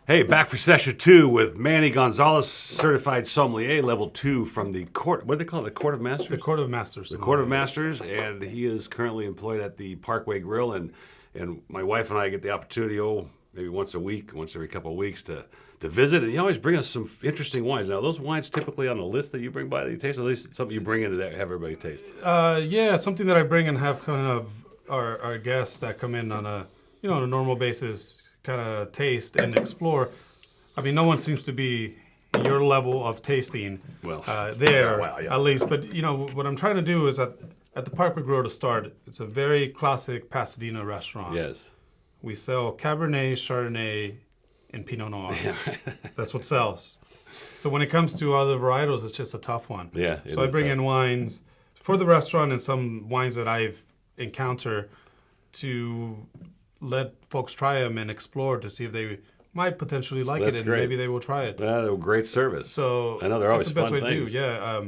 Hey, back for session 2 with Manny Gonzales, Certified Sommelier, level 2 from the court. What do they call it? The Court of Masters? The Court of Masters. The Court of Masters, and he is currently employed at the Parkway Grill. And my wife and I get the opportunity, maybe once a week, once every couple of weeks, to visit. And he always brings us some interesting wines. Now, those wines typically on the list that you bring by that you taste, or at least something you bring in to have everybody taste? Yeah, something that I bring and have kind of our guests that come in on a on a normal basis kind of taste and explore. I mean, no one seems to be your level of tasting at least. But what I'm trying to do is at the Parkway Grill to start. It's a very classic Pasadena restaurant. Yes. We sell Cabernet, Chardonnay, and Pinot Noir. Yeah. That's what sells. So when it comes to other varietals, it's just a tough one. Yeah. So I bring in wines for the restaurant and some wines that I've encountered to let folks try them and explore to see if they might potentially like it, and great. Maybe they will try it. Yeah, they're great service. So I know they're always that's the best fun way things. to do. Yeah.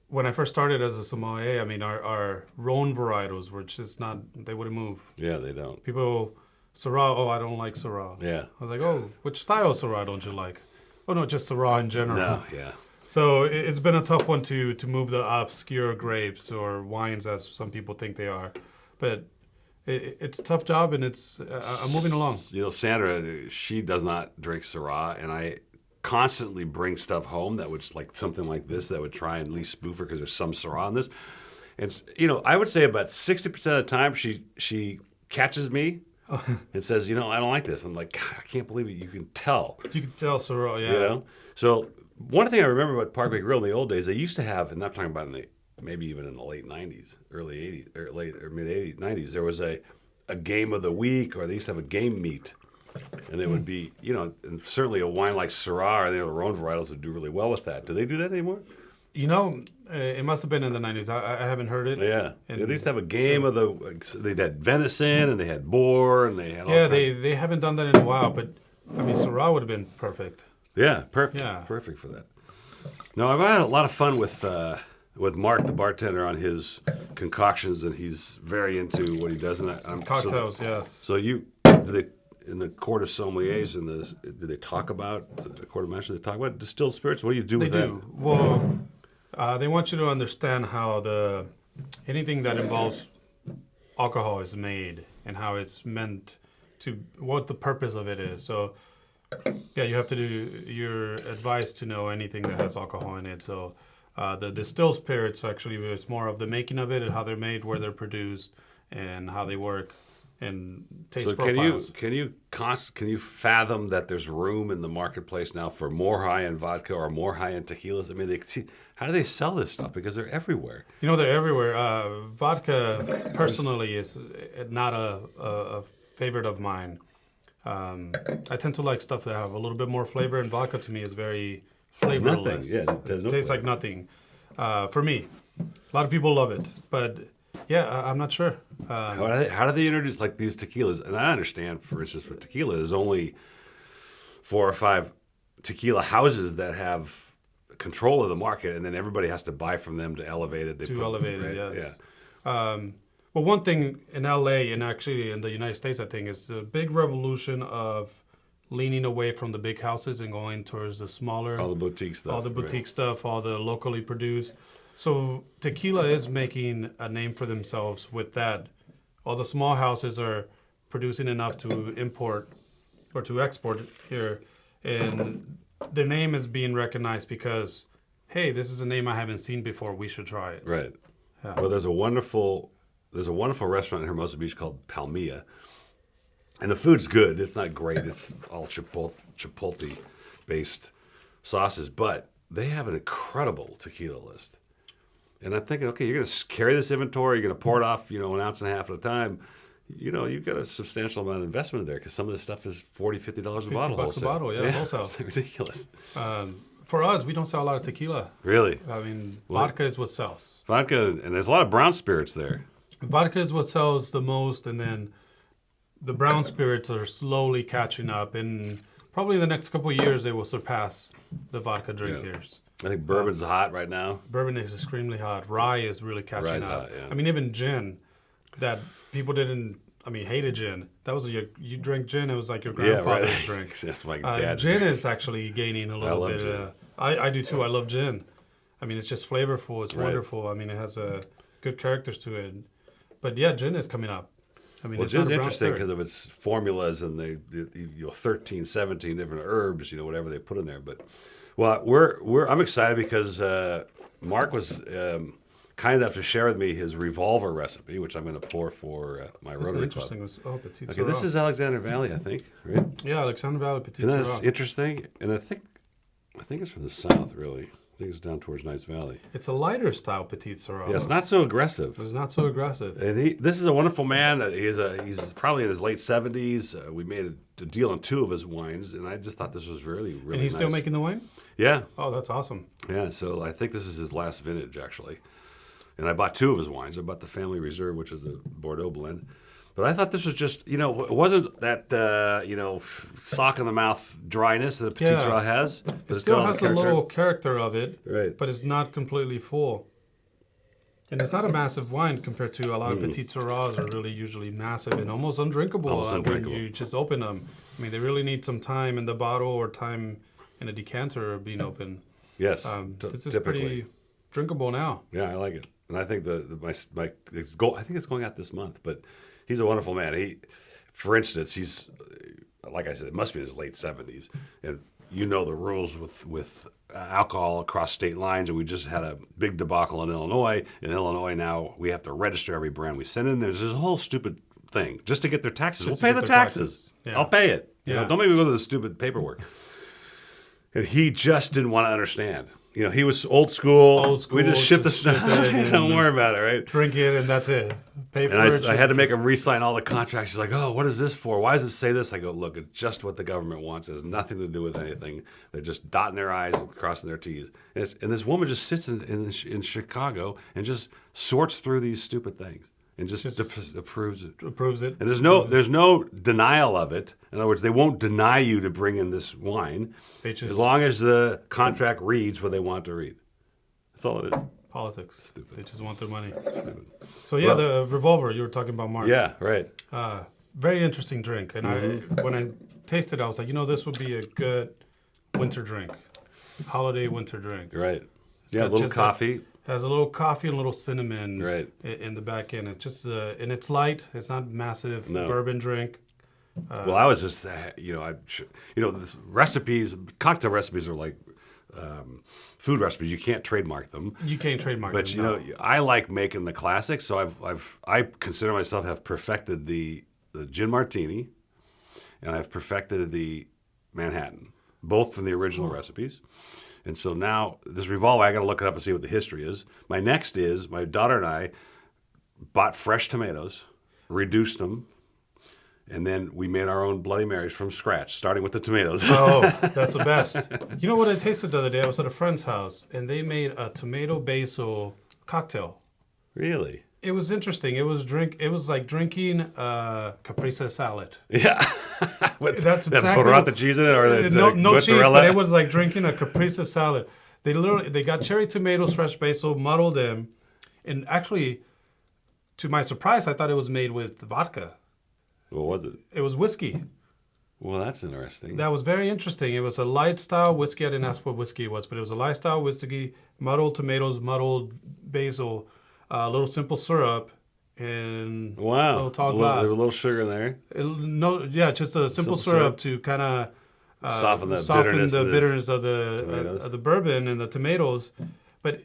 When I first started as a sommelier, I mean, our Rhone varietals were just not. They wouldn't move. Yeah, they don't. People, Syrah. Oh, I don't like Syrah. Yeah. I was like, oh, which style of Syrah don't you like? Oh no, just Syrah in general. No. Yeah. So it's been a tough one to move the obscure grapes or wines as some people think they are, but it's a tough job, and it's I'm moving along. Sandra, she does not drink Syrah, and I constantly bring stuff home that would something like this that would try and at least spoof her because there's some Syrah in this. And I would say about 60% of the time she catches me and says, I don't like this. I'm like, God, I can't believe it. You can tell. You can tell Syrah, yeah. So one thing I remember about Parkway Grill in the old days, they used to have, and I'm talking about maybe even in the late 90s, early 80s, or late or mid 80s, 90s, there was a game of the week, or they used to have a game meet. And it would be, and certainly a wine like Syrah or the Rhone varietals would do really well with that. Do they do that anymore? It must have been in the 90s. I haven't heard it. Yeah. They used to have a game of they had venison and they had boar and they had all they haven't done that in a while, but I mean, Syrah would have been perfect. Yeah, perfect. Yeah. Perfect for that. No, I've had a lot of fun with Mark, the bartender, on his concoctions, and he's very into what he does. Cocktails, yes. So in the Court of Sommeliers, do they talk about the Court of Masters? They talk about distilled spirits. What do you do with that? They do. Well, they want you to understand how anything that involves alcohol is made and how it's meant to, what the purpose of it is. So, yeah, you have to do. You're advised to know anything that has alcohol in it. So. The distilled spirits actually is more of the making of it and how they're made, where they're produced, and how they work, and taste profiles. Can you fathom that there's room in the marketplace now for more high-end vodka or more high-end tequilas? I mean, how do they sell this stuff? Because they're everywhere. They're everywhere. Vodka, personally, is not a favorite of mine. I tend to like stuff that have a little bit more flavor, and vodka to me is very flavorless. Nothing. Yeah, it tastes like nothing. For me, a lot of people love it, but yeah, I'm not sure. How do they introduce these tequilas? And I understand, for instance, for tequila, there's only 4 or 5 tequila houses that have control of the market, and then everybody has to buy from them to elevate it. Yes. Yeah. Well, one thing in LA and actually in the United States, I think, is the big revolution of leaning away from the big houses and going towards the smaller. All the boutique stuff. All the locally produced. So tequila is making a name for themselves with that. All the small houses are producing enough to import or to export here. And their name is being recognized because, hey, this is a name I haven't seen before. We should try it. Right. Yeah. Well, there's a wonderful restaurant in Hermosa Beach called Palmilla. And the food's good. It's not great. It's all chipotle-based sauces. But they have an incredible tequila list. And I'm thinking, okay, you're going to carry this inventory. You're going to pour it off, 1.5 ounces at a time. You've got a substantial amount of investment there because some of this stuff is $40, $50 a bottle. $50 a bottle, yeah, wholesale. It's ridiculous. For us, we don't sell a lot of tequila. Really? I mean, vodka is what sells. Vodka, and there's a lot of brown spirits there. Vodka is what sells the most, and then the brown spirits are slowly catching up. And probably in the next couple of years, they will surpass the vodka drinkers. I think bourbon's hot right now. Bourbon is extremely hot. Rye is really catching up. Hot, yeah. I mean, even gin, that people didn't I mean, hated gin. That was you drink gin. It was like your Yeah, grandfather's right. drink. That's my dad's Gin drink. is actually gaining a little love bit. gin. I do too. I love gin. I mean, it's just flavorful. It's Right. wonderful. I mean, it has good characters to it. But yeah, gin is coming up. I mean, Well, it's not gin's a brown interesting spirit. because of its formulas and the 13, 17 different herbs, whatever they put in there. But I'm excited because Mark was kind enough to share with me his revolver recipe, which I'm going to pour for my This is Rotary Club. interesting. Oh, Petit Okay, this Syrah. is Alexander Valley, I think, right? Yeah, Alexander Valley Petit Isn't that Syrah. interesting? And I think it's from the south, really. I think it's down towards Knights Valley. It's a lighter style Petit Syrah. Yeah, it's not so aggressive. It's not so aggressive. And this is a wonderful man. He's probably in his late 70s. We made a deal on 2 of his wines, and I just thought this was really, really And he's nice. still making the wine? Yeah, Oh, that's awesome. yeah. So I think this is his last vintage, actually. And I bought 2 of his wines. I bought the Family Reserve, which is a Bordeaux blend. But I thought this was just, it wasn't that, sock in the mouth dryness that a Petit Yeah. Syrah has. But It it's still got all has the a character. little character of it, Right. but it's not completely full. And it's not a massive wine compared to a lot of Petit Syrahs are really usually massive and almost undrinkable, Almost undrinkable. when you just open them. I mean, they really need some time in the bottle or time in a decanter being open. Yes, This is typically. pretty drinkable now. Yeah, I like it, and I think it's I think it's going out this month. But he's a wonderful man. For instance, he's like I said, it must be in his late 70s, and the rules with alcohol across state lines. And we just had a big debacle in Illinois. In Illinois now, we have to register every brand we send in. There's this whole stupid thing just to get their taxes. Just We'll to pay get the their taxes. taxes. Yeah. I'll pay it. Yeah. Don't make me go through the stupid paperwork. And he just didn't want to understand. He was old school. Old school, We just ship the just stuff. ship it and- Don't worry about it, right? Drink it and that's it. Pay for And it. I had to make him re-sign all the contracts. He's like, "Oh, what is this for? Why does it say this?" I go, "Look, it's just what the government wants. It has nothing to do with anything. They're just dotting their I's and crossing their T's." And this woman just sits in Chicago and just sorts through these stupid things and just approves it. Approves it. And there's no denial of it. In other words, they won't deny you to bring in this wine They just as long as the contract reads what they want to read. That's all it is. politics. Stupid. They just want their money. Stupid. So yeah, the revolver you were talking about, Mark. Yeah, right. Very interesting drink. And Mm-hmm. when I tasted it, I was like, this would be a good winter drink, holiday winter drink. Right. Yeah, a got little just like- coffee. Has a little coffee and a little cinnamon Right. in the back end. It's just and it's light. It's not massive No. bourbon drink. Well, I was just, this recipes, cocktail recipes are like food recipes. You can't trademark them. You can't trademark But them, no. I like making the classics. So I consider myself have perfected the gin martini, and I've perfected the Manhattan, both from the original recipes. And so now this revolver, I got to look it up and see what the history is. My next is my daughter and I bought fresh tomatoes, reduced them, and then we made our own Bloody Marys from scratch, starting with the tomatoes. Oh, that's the best. You know what I tasted the other day? I was at a friend's house, and they made a tomato basil cocktail. Really? It was interesting. It was like drinking caprese salad. Yeah. With That's that exactly burrata cheese in it, or the no cheese, mozzarella? but it was like drinking a caprese salad. They got cherry tomatoes, fresh basil, muddled them, and actually, to my surprise, I thought it was made with vodka. What was it? It was whiskey. Well, that's interesting. That was very interesting. It was a light style whiskey. I didn't ask what whiskey it was, but it was a light style whiskey, muddled tomatoes, muddled basil, a little simple syrup, and Wow. a little tall glass. There's a little sugar in there. Just a simple Simple syrup to kind of Soften the bitterness of the bitterness tomatoes. of the bourbon and the tomatoes. But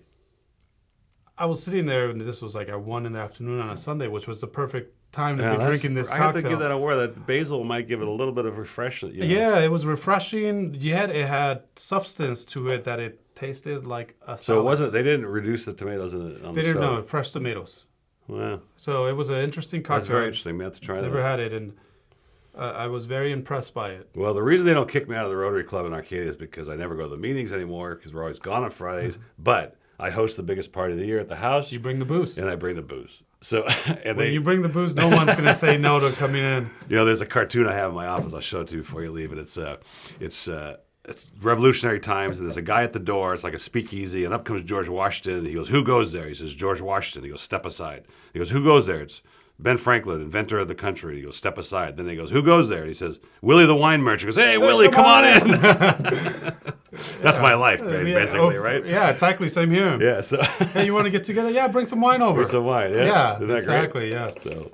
I was sitting there, and this was like at 1 p.m. on a Sunday, which was the perfect time to be drinking this I cocktail. have to give that aware that basil might give it a little bit of refreshment. Yeah, it was refreshing. Yet it had substance to it that it tasted like a salad. So it wasn't. They didn't reduce the tomatoes on They the didn't stove. know fresh tomatoes. Wow, So it was an interesting cocktail. that's very interesting. We have to try Never that. had it, and I was very impressed by it. Well, the reason they don't kick me out of the Rotary Club in Arcadia is because I never go to the meetings anymore because we're always gone on Fridays. But I host the biggest party of the year at the house, You bring the booze. and I bring the booze. So and When you bring the booze, no one's going to say no to coming in. there's a cartoon I have in my office. I'll show it to you before you leave. And it's revolutionary times. And there's a guy at the door. It's like a speakeasy. And up comes George Washington. And he goes, "Who goes there?" He says, "George Washington." He goes, "Step aside." He goes, "Who goes there?" It's Ben Franklin, inventor of the country. He goes, step aside. Then he goes, who goes there? He says, Willie the wine merchant. He goes, hey, Willie, come on in. That's my life, basically, right? Yeah, exactly. Same here. Yeah. So Hey, you want to get together? Yeah, bring some wine over. bring some wine. Yeah. Yeah, Isn't that exactly. great? Yeah. So,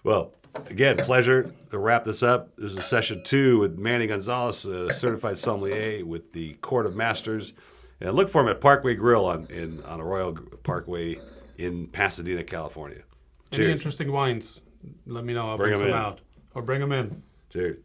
well, again, pleasure to wrap this up. This is session 2 with Manny Gonzales, a certified sommelier with the Court of Masters. And look for him at Parkway Grill on Arroyo Parkway in Pasadena, California. Cheers. Any interesting wines, let me know. I'll Bring bring 'em some in. out. Or bring them in. Cheers.